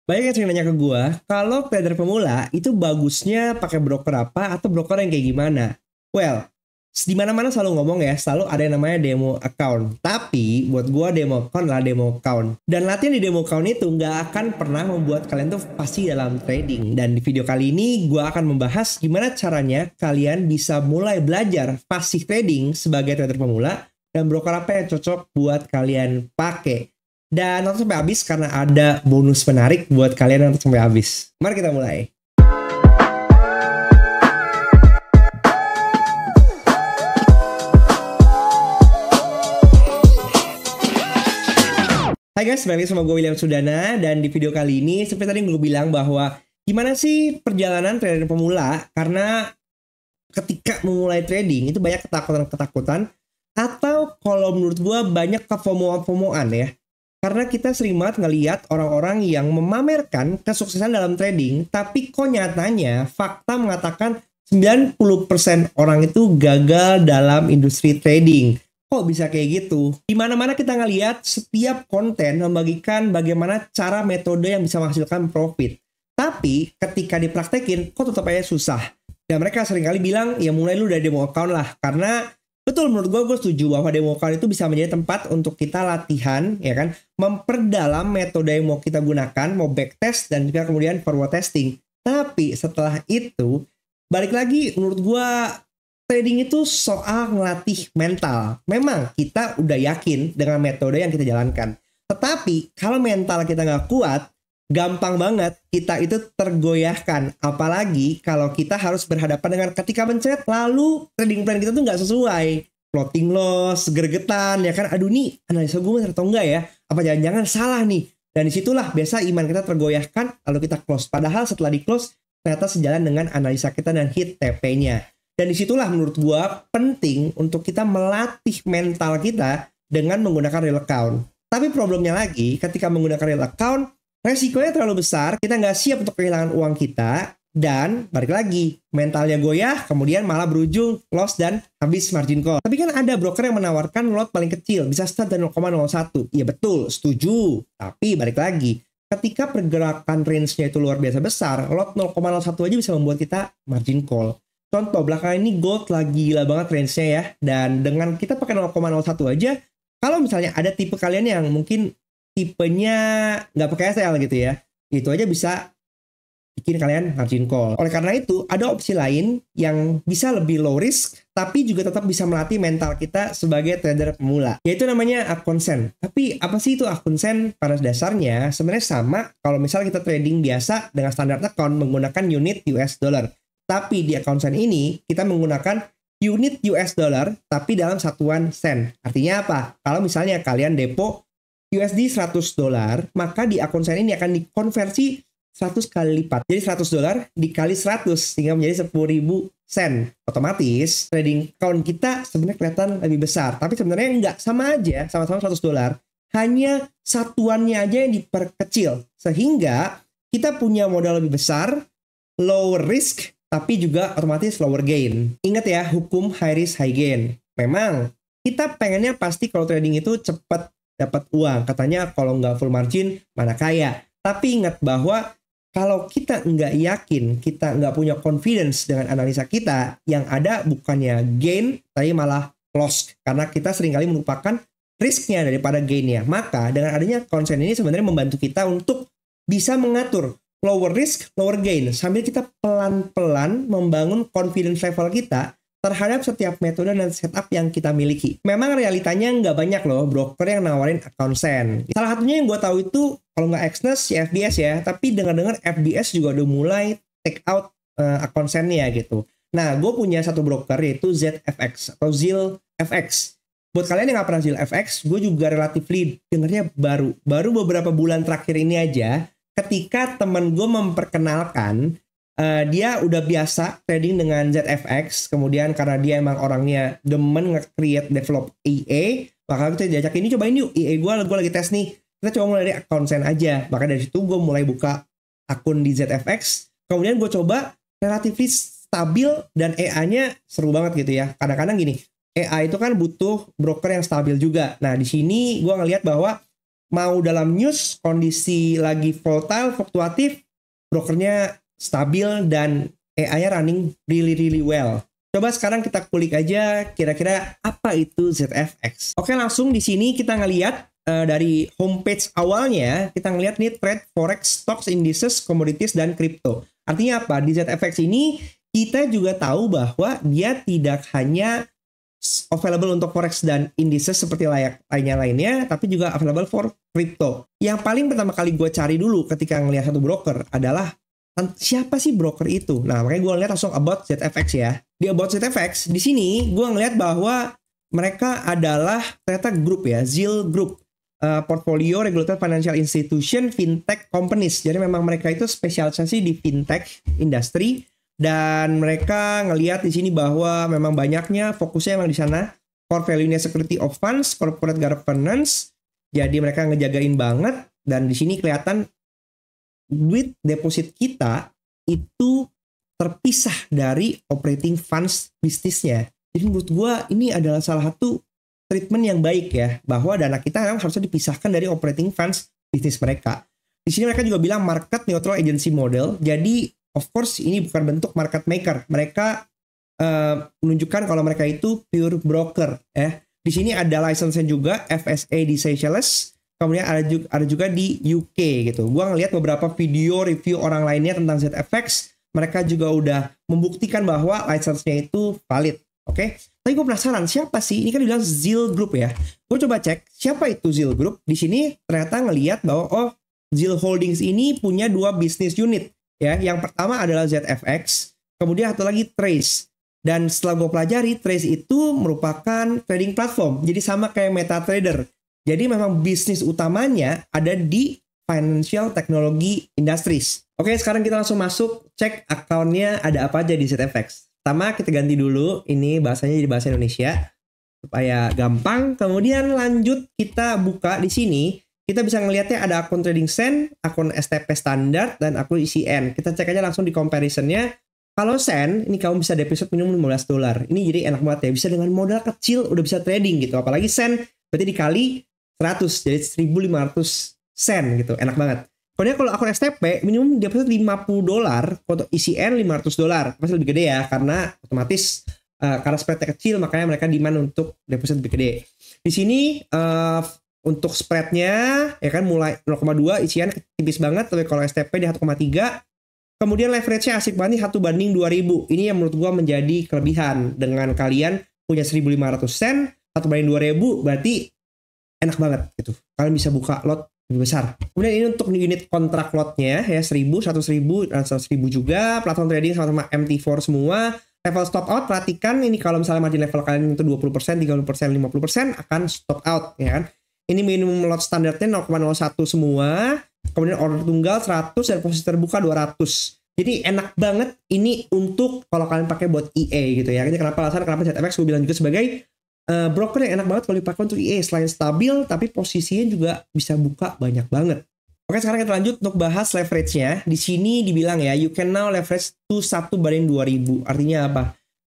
Banyak yang sering nanya ke gue, kalau trader pemula itu bagusnya pakai broker apa atau broker yang kayak gimana? Well, di mana-mana selalu ngomong ya, selalu ada yang namanya demo account. Tapi buat gue demo account lah demo account. Dan latihan di demo account itu nggak akan pernah membuat kalian tuh pasti dalam trading. Dan di video kali ini gue akan membahas gimana caranya kalian bisa mulai belajar passive trading sebagai trader pemula dan broker apa yang cocok buat kalian pakai. Dan nonton sampai habis karena ada bonus menarik buat kalian nonton sampai habis. Mari kita mulai. Hai guys, balik sama gue William Sudana. Dan di video kali ini seperti tadi gue bilang bahwa gimana sih perjalanan trader pemula. Karena ketika memulai trading itu banyak ketakutan-ketakutan. Atau kalau menurut gue banyak kefomoan-fomoan ya. Karena kita sering banget ngelihat orang-orang yang memamerkan kesuksesan dalam trading, tapi kok nyatanya fakta mengatakan 90% orang itu gagal dalam industri trading. Kok bisa kayak gitu? Di mana-mana kita ngelihat setiap konten membagikan bagaimana cara metode yang bisa menghasilkan profit. Tapi ketika dipraktekin, kok tetap aja susah. Dan mereka seringkali bilang, ya mulai lu dari demo account lah. Karena betul, menurut gue setuju bahwa demo account itu bisa menjadi tempat untuk kita latihan, ya kan, memperdalam metode yang mau kita gunakan, mau backtest dan juga kemudian forward testing. Tapi setelah itu, balik lagi menurut gue trading itu soal ngelatih mental. Memang kita udah yakin dengan metode yang kita jalankan. Tetapi kalau mental kita nggak kuat, gampang banget kita itu tergoyahkan. Apalagi kalau kita harus berhadapan dengan ketika mencet lalu trading plan kita tuh nggak sesuai. Floating loss, gregetan, ya kan. Aduh nih analisa gue bener atau enggak ya? Apa jangan-jangan salah nih? Dan disitulah biasa iman kita tergoyahkan lalu kita close. Padahal setelah di close ternyata sejalan dengan analisa kita dan hit TP-nya. Dan disitulah menurut gue penting untuk kita melatih mental kita dengan menggunakan real account. Tapi problemnya lagi ketika menggunakan real account, resikonya terlalu besar, kita nggak siap untuk kehilangan uang kita, dan balik lagi, mentalnya goyah, kemudian malah berujung loss dan habis margin call. Tapi kan ada broker yang menawarkan lot paling kecil, bisa start dari 0,01. Iya betul, setuju. Tapi balik lagi, ketika pergerakan range-nya itu luar biasa besar, lot 0,01 aja bisa membuat kita margin call. Contoh, belakangan ini gold lagi gila banget range-nya ya, dan dengan kita pakai 0,01 aja, kalau misalnya ada tipe kalian yang mungkin tipenya nggak pakai SL gitu ya, itu aja bisa bikin kalian margin call. Oleh karena itu, ada opsi lain yang bisa lebih low risk, tapi juga tetap bisa melatih mental kita sebagai trader pemula, yaitu namanya akun sen. Tapi apa sih itu akun sen? Pada dasarnya sebenarnya sama kalau misalnya kita trading biasa dengan standar account menggunakan unit US dollar. Tapi di akun sen ini kita menggunakan unit US dollar tapi dalam satuan sen. Artinya apa? Kalau misalnya kalian depo USD 100 dolar, maka di akun sen ini akan dikonversi 100 kali lipat. Jadi 100 dolar dikali 100 sehingga menjadi 10.000 sen. Otomatis trading account kita sebenarnya kelihatan lebih besar. Tapi sebenarnya enggak, sama aja, sama-sama 100 dolar. Hanya satuannya aja yang diperkecil. Sehingga kita punya modal lebih besar, lower risk, tapi juga otomatis lower gain. Ingat ya, hukum high risk high gain. Memang kita pengennya pasti kalau trading itu cepat dapat uang. Katanya kalau nggak full margin, mana kaya. Tapi ingat bahwa kalau kita nggak yakin, kita nggak punya confidence dengan analisa kita, yang ada bukannya gain, tapi malah loss. Karena kita seringkali melupakan risknya daripada gainnya. Maka dengan adanya konsen ini sebenarnya membantu kita untuk bisa mengatur lower risk, lower gain. Sambil kita pelan-pelan membangun confidence level kita terhadap setiap metode dan setup yang kita miliki. Memang realitanya nggak banyak loh broker yang nawarin account sen. Salah satunya yang gue tahu itu, kalau nggak Exness, ya FBS ya. Tapi dengar-dengar FBS juga udah mulai take out account sennya gitu. Nah, gue punya satu broker yaitu ZFX atau ZilFX. Buat kalian yang nggak pernah ZilFX, gue juga relatively dengarnya baru. Baru beberapa bulan terakhir ini aja, ketika temen gue memperkenalkan, dia udah biasa trading dengan ZFX, kemudian karena dia emang orangnya demen nge-create develop EA, maka kita diajak ini cobain yuk EA gue lagi tes nih, kita coba mulai dari akun sen aja. Maka dari situ gue mulai buka akun di ZFX, kemudian gue coba relatif stabil dan EA-nya seru banget gitu ya. Kadang-kadang gini, EA itu kan butuh broker yang stabil juga. Nah di sini gue ngelihat bahwa mau dalam news, kondisi lagi volatile, fluktuatif, brokernya stabil dan AI-nya running really well. Coba sekarang kita kulik aja kira-kira apa itu ZFX. Oke, langsung di sini kita ngelihat dari homepage awalnya, kita ngelihat nih trade forex, stocks, indices, commodities, dan crypto. Artinya apa? Di ZFX ini kita juga tahu bahwa dia tidak hanya available untuk forex dan indices seperti lainnya, tapi juga available for crypto. Yang paling pertama kali gue cari dulu ketika ngelihat satu broker adalah siapa sih broker itu? Nah, makanya gue ngeliat langsung about ZFX ya. Di about ZFX, di sini gue ngeliat bahwa mereka adalah ternyata grup ya, ZIL Group. Portfolio Regulated Financial Institution Fintech Companies. Jadi memang mereka itu spesialisasi di fintech industri dan mereka ngelihat di sini bahwa memang banyaknya fokusnya memang di sana core value-nya security of funds, corporate governance. Jadi mereka ngejagain banget dan di sini kelihatan duit deposit kita itu terpisah dari operating funds bisnisnya. Jadi menurut gue ini adalah salah satu treatment yang baik ya, bahwa dana kita harusnya dipisahkan dari operating funds bisnis mereka. Di sini mereka juga bilang market neutral agency model. Jadi of course ini bukan bentuk market maker. Mereka menunjukkan kalau mereka itu pure broker ya. Di sini ada license juga FSA di Seychelles. Kemudian ada juga di UK gitu. Gua ngelihat beberapa video review orang lainnya tentang ZFX. Mereka juga udah membuktikan bahwa license-nya itu valid. Oke, tapi gue penasaran siapa sih? Ini kan dibilang ZIL Group ya. Gue coba cek siapa itu ZIL Group. Di sini ternyata ngelihat bahwa ZIL Holdings ini punya 2 business unit ya. Yang pertama adalah ZFX, kemudian satu lagi Trace. Dan setelah gue pelajari, Trace itu merupakan trading platform. Jadi sama kayak MetaTrader. Jadi memang bisnis utamanya ada di Financial Technology Industries. Oke, sekarang kita langsung masuk cek akunnya ada apa aja di ZFX. Pertama kita ganti dulu ini bahasanya jadi bahasa Indonesia supaya gampang. Kemudian lanjut kita buka di sini. Kita bisa ngelihatnya ada akun trading Sen, akun STP standar dan akun ICN. Kita cek aja langsung di comparisonnya. Kalau Sen ini kamu bisa deposit minimum $15. Ini jadi enak banget ya. Bisa dengan modal kecil udah bisa trading gitu. Apalagi Sen berarti dikali 100 jadi 1.500 sen gitu. Enak banget. Kemudian kalau akun STP minimum deposit $50, untuk ICN $500. Pasti lebih gede ya karena otomatis karena spreadnya kecil makanya mereka demand untuk deposit lebih gede. Di sini untuk spreadnya ya kan mulai 0,2, ICN tipis banget, tapi kalau STP di 1,3. Kemudian leverage-nya asik banget nih 1:2000. Ini yang menurut gua menjadi kelebihan dengan kalian punya 1.500 sen 1:2000 berarti enak banget gitu. Kalian bisa buka lot lebih besar. Kemudian ini untuk unit kontrak lotnya ya 1.000, 100.000 dan 100.000 juga. Platform trading sama-sama MT4 semua. Level stop out perhatikan ini kalau misalnya margin level kalian itu 20%, 30%, 50% akan stop out ya kan. Ini minimum lot standarnya 0,01 semua. Kemudian order tunggal 100 dan posisi terbuka 200. Jadi enak banget ini untuk kalau kalian pakai buat EA gitu ya. Ini kenapa alasan kenapa ZFX gue bilang juga sebagai broker yang enak banget kalau dipakai untuk EA. Selain stabil tapi posisinya juga bisa buka banyak banget. Oke, sekarang kita lanjut untuk bahas leverage-nya. Di sini dibilang ya, you can now leverage to 1:2000. Artinya apa?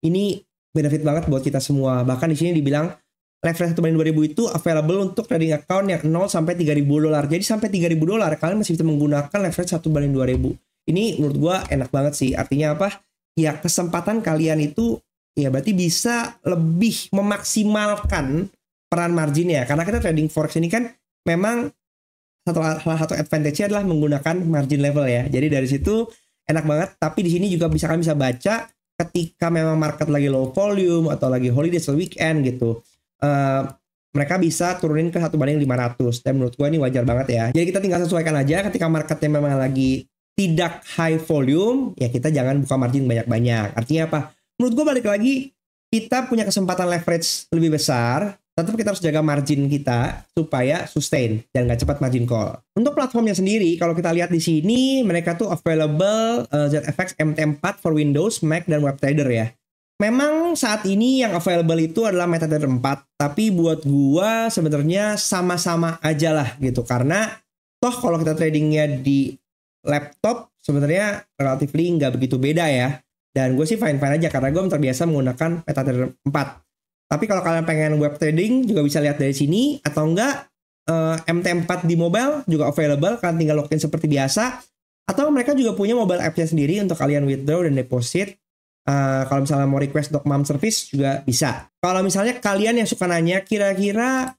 Ini benefit banget buat kita semua. Bahkan di sini dibilang leverage 1:2000 itu available untuk trading account yang 0 sampai $3.000. Jadi sampai $3.000 kalian masih bisa menggunakan leverage 1:2000. Ini menurut gua enak banget sih. Artinya apa? Ya kesempatan kalian itu ya berarti bisa lebih memaksimalkan peran marginnya. Karena kita trading forex ini kan memang salah satu advantage-nya adalah menggunakan margin level ya. Jadi dari situ enak banget. Tapi di sini juga kalian bisa baca ketika memang market lagi low volume atau lagi holiday atau weekend gitu. Mereka bisa turunin ke 1:500. Dan menurut gue ini wajar banget ya. Jadi kita tinggal sesuaikan aja ketika marketnya memang lagi tidak high volume, ya kita jangan buka margin banyak-banyak. Artinya apa? Menurut gue balik lagi, kita punya kesempatan leverage lebih besar, tetap kita harus jaga margin kita supaya sustain dan nggak cepat margin call. Untuk platformnya sendiri, kalau kita lihat di sini, mereka tuh available ZFX MT4 for Windows, Mac, dan Web Trader ya. Memang saat ini yang available itu adalah MetaTrader 4, tapi buat gua sebenarnya sama-sama aja lah gitu. Karena toh kalau kita tradingnya di laptop sebenarnya relatively nggak begitu beda ya. Dan gue sih fine-fine aja karena gue terbiasa menggunakan MetaTrader 4. Tapi kalau kalian pengen web trading juga bisa lihat dari sini atau enggak MT4 di mobile juga available, kalian tinggal login seperti biasa. Atau mereka juga punya mobile app-nya sendiri untuk kalian withdraw dan deposit. Kalau misalnya mau request untuk mom service juga bisa. Kalau misalnya kalian yang suka nanya kira-kira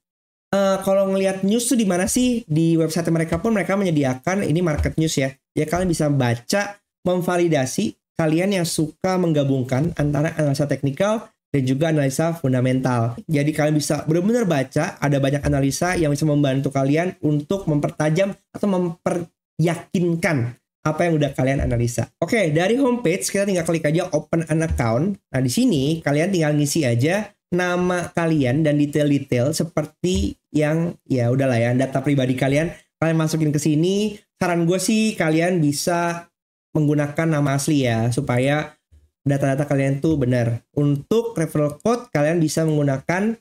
kalau ngelihat news tuh di mana sih, di website mereka pun mereka menyediakan ini market news ya. Ya kalian bisa baca, memvalidasi kalian yang suka menggabungkan antara analisa teknikal dan juga analisa fundamental. Jadi kalian bisa benar-benar baca, ada banyak analisa yang bisa membantu kalian untuk mempertajam atau memperyakinkan apa yang udah kalian analisa. Oke, dari homepage kita tinggal klik aja open an account. Nah, di sini kalian tinggal ngisi aja nama kalian dan detail-detail seperti yang ya udahlah ya, data pribadi kalian masukin ke sini. Saran gue sih kalian bisa menggunakan nama asli ya, supaya data-data kalian tuh benar. Untuk referral code kalian bisa menggunakan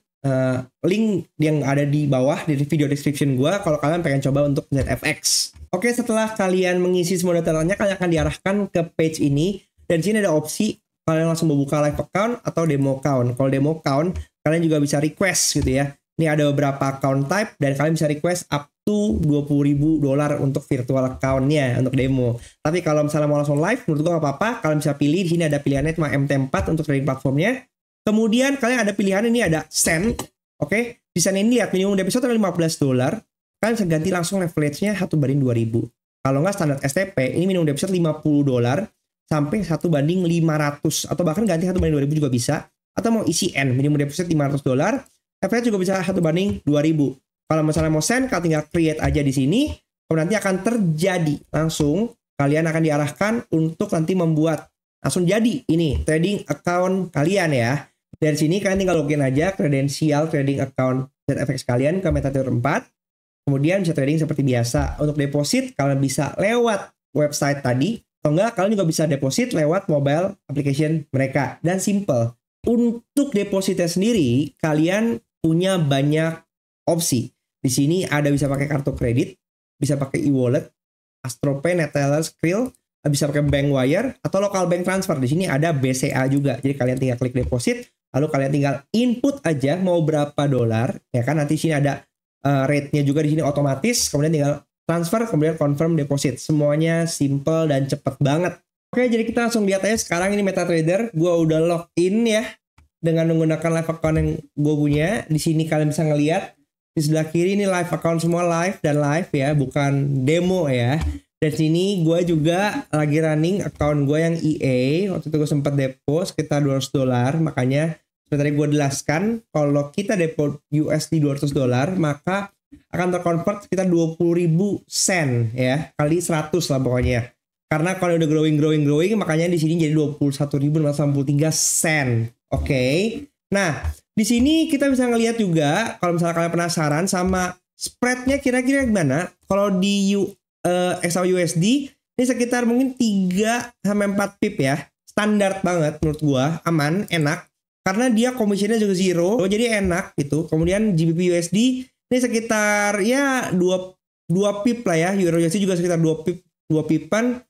link yang ada di bawah di video description gue kalau kalian pengen coba untuk ZFX. Oke, setelah kalian mengisi semua datanya, kalian akan diarahkan ke page ini. Dan di sini ada opsi kalian langsung membuka live account atau demo account. Kalau demo account, kalian juga bisa request gitu ya. Ini ada beberapa account type dan kalian bisa request up to $20.000 untuk virtual account-nya untuk demo. Tapi kalau misalnya mau langsung live, menurut gue nggak apa-apa. Kalian bisa pilih, di sini ada pilihannya cuma MT4 untuk trading platformnya. Kemudian kalian ada pilihan ini ada send. Oke, di send ini lihat minimum deposit adalah $15. Kalian bisa ganti langsung leverage-nya 1:2000. Kalau nggak standar STP, ini minimum deposit $50 sampai 1:500 atau bahkan ganti 1:2000 juga bisa. Atau mau ECN minimum deposit $500, leverage juga bisa 1:2000. Kalau misalnya mau send, kalian tinggal create aja di sini. Kemudian nanti akan terjadi langsung, kalian akan diarahkan untuk nanti membuat langsung jadi ini trading account kalian ya. Dari sini kalian tinggal login aja kredensial trading account ZFX kalian ke MetaTrader 4. Kemudian bisa trading seperti biasa. Untuk deposit kalian bisa lewat website tadi. Atau enggak, kalian juga bisa deposit lewat mobile application mereka. Dan simple. Untuk depositnya sendiri, kalian punya banyak opsi. Di sini ada bisa pakai kartu kredit, bisa pakai e-wallet, AstroPay, Neteller, Skrill, bisa pakai bank wire, atau local bank transfer. Di sini ada BCA juga. Jadi kalian tinggal klik deposit, lalu kalian tinggal input aja mau berapa dolar. Ya kan, nanti sini ada rate-nya juga di sini otomatis, kemudian tinggal transfer, kemudian confirm deposit. Semuanya simple dan cepet banget. Oke, jadi kita langsung lihat aja sekarang ini MetaTrader. Gue udah login ya dengan menggunakan live account yang gue punya. Di sini kalian bisa ngelihat di sebelah kiri ini live account semua live dan live ya, bukan demo ya. Dan sini gue juga lagi running account gue yang EA. Waktu itu gue sempat depo sekitar $200, makanya seperti tadi gue jelaskan, kalau kita depo USD $200, maka akan terkonvert sekitar 20.000 sen ya, kali 100 lah pokoknya. Karena kalau udah growing, makanya di sini jadi 21.993 sen. Oke. Nah, di sini kita bisa ngelihat juga kalau misalnya kalian penasaran sama spreadnya kira-kira gimana. Kalau di XAUUSD ini sekitar mungkin 3-4 pip ya. Standar banget menurut gua, aman, enak. Karena dia commissionnya juga zero, jadi enak gitu. Kemudian GBP USD ini sekitar ya 2 pip lah ya. Euro USD juga sekitar 2 pipan.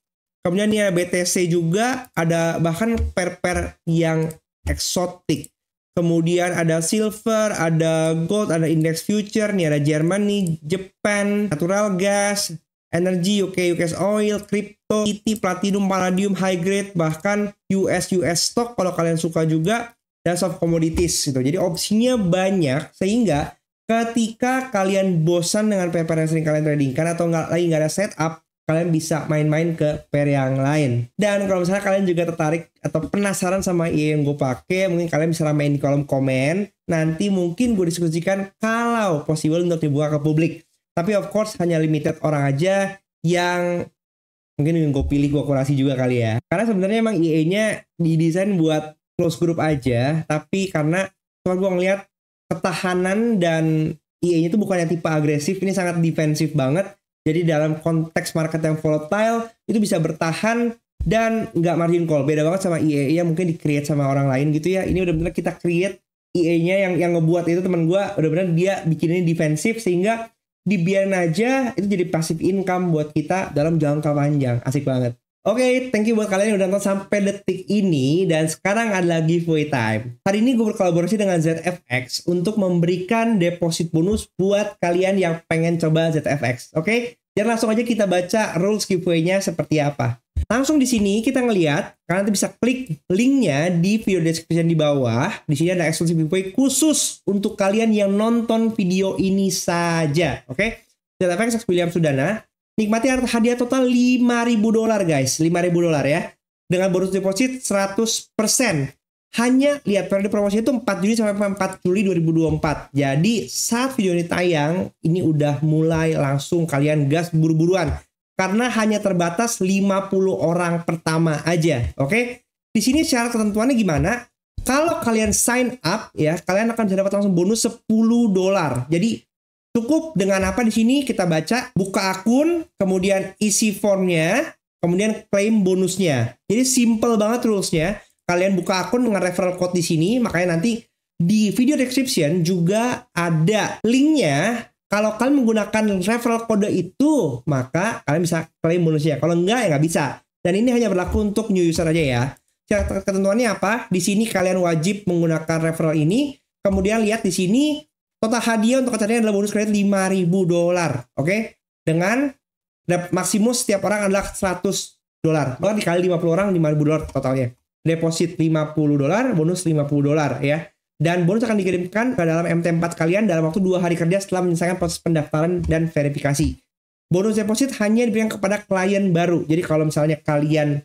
Kemudian ya BTC juga ada bahkan pair yang eksotik. Kemudian ada silver, ada gold, ada index future, nih ada Germany, Japan, natural gas, energy, US oil, crypto, ET, platinum, palladium, high grade, bahkan US stock kalau kalian suka juga, dan soft commodities gitu. Jadi opsinya banyak sehingga ketika kalian bosan dengan pair yang sering kalian tradingkan atau lagi nggak ada setup, kalian bisa main-main ke pair yang lain. Dan kalau misalnya kalian juga tertarik atau penasaran sama IE yang gue pakai, mungkin kalian bisa ramein di kolom komen. Nanti mungkin gue diskusikan kalau possible untuk dibuka ke publik. Tapi of course hanya limited orang aja yang mungkin gue pilih, gue kurasi juga kali ya. Karena sebenarnya emang IE-nya didesain buat close group aja, tapi karena kalau gue ngeliat ketahanan dan IE-nya itu bukan yang tipe agresif, ini sangat defensif banget. Jadi dalam konteks market yang volatile itu bisa bertahan dan nggak margin call. Beda banget sama IE yang mungkin di-create sama orang lain gitu ya. Ini udah bener kita create IE-nya yang ngebuat itu teman gue, udah bener dia bikinnya defensif sehingga dibiarin aja itu jadi passive income buat kita dalam jangka panjang. Asik banget. Oke, thank you buat kalian yang udah nonton sampai detik ini. Dan sekarang adalah giveaway time. Hari ini gue berkolaborasi dengan ZFX untuk memberikan deposit bonus buat kalian yang pengen coba ZFX. Oke, jadi langsung aja kita baca rules giveaway-nya seperti apa. Langsung di sini kita ngelihat, kalian bisa klik linknya di video description di bawah. Di sini ada eksklusif giveaway khusus untuk kalian yang nonton video ini saja. Oke, ZFX William Sudana. Nikmati hadiah total $5.000 guys, $5.000 ya. Dengan bonus deposit 100%. Hanya lihat periode promosi itu 4 Juni sampai 4 Juli 2024. Jadi saat video ini tayang, ini udah mulai langsung kalian gas buru-buruan. Karena hanya terbatas 50 orang pertama aja, oke? Di sini syarat ketentuannya gimana? Kalau kalian sign up ya, kalian akan bisa dapat langsung bonus $10. Jadi cukup dengan apa di sini kita baca, buka akun, kemudian isi formnya, kemudian klaim bonusnya. Jadi simple banget rulesnya. Kalian buka akun dengan referral code di sini, makanya nanti di video description juga ada linknya. Kalau kalian menggunakan referral kode itu, maka kalian bisa klaim bonusnya. Kalau enggak ya nggak bisa. Dan ini hanya berlaku untuk new user aja ya. Syarat ketentuannya apa? Di sini kalian wajib menggunakan referral ini. Kemudian lihat di sini. Total hadiah untuk acaranya adalah bonus kredit $5.000, oke? Dengan maksimum setiap orang adalah $100. Maka dikali 50 orang $5.000 totalnya. Deposit $50, bonus $50 ya. Dan bonus akan dikirimkan ke dalam MT4 kalian dalam waktu 2 hari kerja setelah menyelesaikan proses pendaftaran dan verifikasi. Bonus deposit hanya diberikan kepada klien baru. Jadi kalau misalnya kalian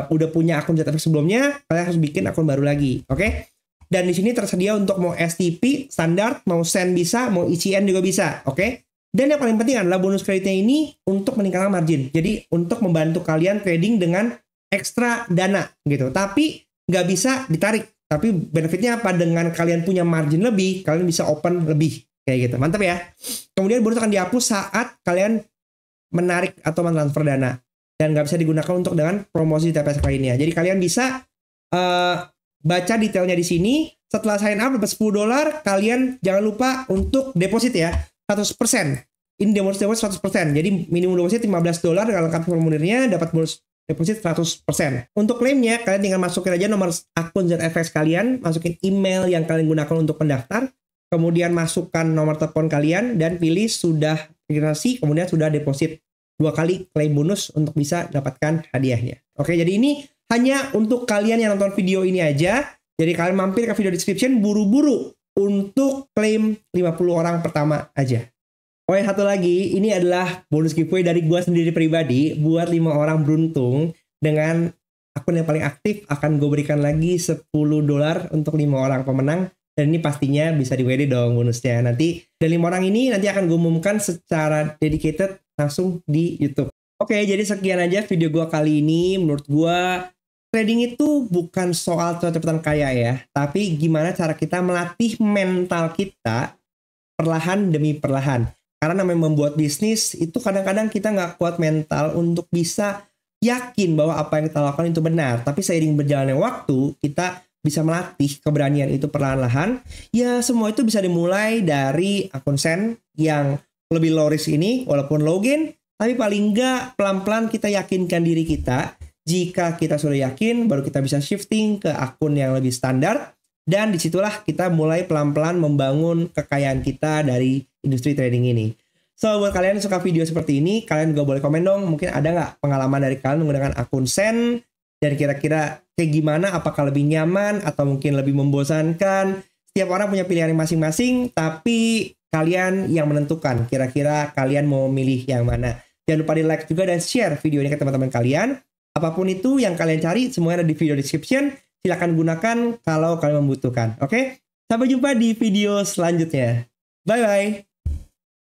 udah punya akun ZFX sebelumnya, kalian harus bikin akun baru lagi, oke? Dan di sini tersedia untuk mau STP, standar, mau send bisa, mau ECN juga bisa, oke? Dan yang paling penting adalah bonus kreditnya ini untuk meningkatkan margin. Jadi untuk membantu kalian trading dengan ekstra dana gitu. Tapi nggak bisa ditarik. Tapi benefitnya apa? Dengan kalian punya margin lebih, kalian bisa open lebih. Kayak gitu, mantap ya. Kemudian bonus akan dihapus saat kalian menarik atau mentransfer dana. Dan nggak bisa digunakan untuk dengan promosi TPS lainnya. Jadi kalian bisa baca detailnya di sini. Setelah sign up dapat $10, kalian jangan lupa untuk deposit ya 100%. Ini deposit 100%. Jadi minimum deposit $15 dengan lengkap formulirnya, dapat bonus deposit 100%. Untuk klaimnya kalian tinggal masukin aja nomor akun ZFX kalian, masukin email yang kalian gunakan untuk pendaftar, kemudian masukkan nomor telepon kalian dan pilih sudah registrasi, kemudian sudah deposit 2 kali klaim bonus untuk bisa dapatkan hadiahnya. Oke, jadi ini hanya untuk kalian yang nonton video ini aja. Jadi kalian mampir ke video description buru-buru untuk klaim 50 orang pertama aja. Oh ya, satu lagi, ini adalah bonus giveaway dari gue sendiri pribadi buat 5 orang beruntung. Dengan akun yang paling aktif akan gue berikan lagi $10 untuk 5 orang pemenang. Dan ini pastinya bisa di WD dong bonusnya. Nanti dari 5 orang ini nanti akan gue umumkan secara dedicated langsung di YouTube. Oke, jadi sekian aja video gue kali ini. Menurut gue trading itu bukan soal cepet-cepetan kaya ya, tapi gimana cara kita melatih mental kita perlahan demi perlahan. Karena namanya membuat bisnis itu kadang-kadang kita nggak kuat mental untuk bisa yakin bahwa apa yang kita lakukan itu benar. Tapi seiring berjalannya waktu, kita bisa melatih keberanian itu perlahan-lahan. Ya semua itu bisa dimulai dari akun Sen yang lebih low risk ini, walaupun low gain, tapi paling nggak pelan-pelan kita yakinkan diri kita. Jika kita sudah yakin, baru kita bisa shifting ke akun yang lebih standar. Dan disitulah kita mulai pelan-pelan membangun kekayaan kita dari industri trading ini. So, buat kalian yang suka video seperti ini, kalian juga boleh komen dong. Mungkin ada nggak pengalaman dari kalian menggunakan akun Sen? Dan kira-kira kayak gimana? Apakah lebih nyaman atau mungkin lebih membosankan? Setiap orang punya pilihan masing-masing, tapi kalian yang menentukan. Kira-kira kalian mau milih yang mana? Jangan lupa di like juga dan share video ini ke teman-teman kalian. Apapun itu yang kalian cari, semuanya ada di video description. Silahkan gunakan kalau kalian membutuhkan. Oke? Sampai jumpa di video selanjutnya. Bye-bye.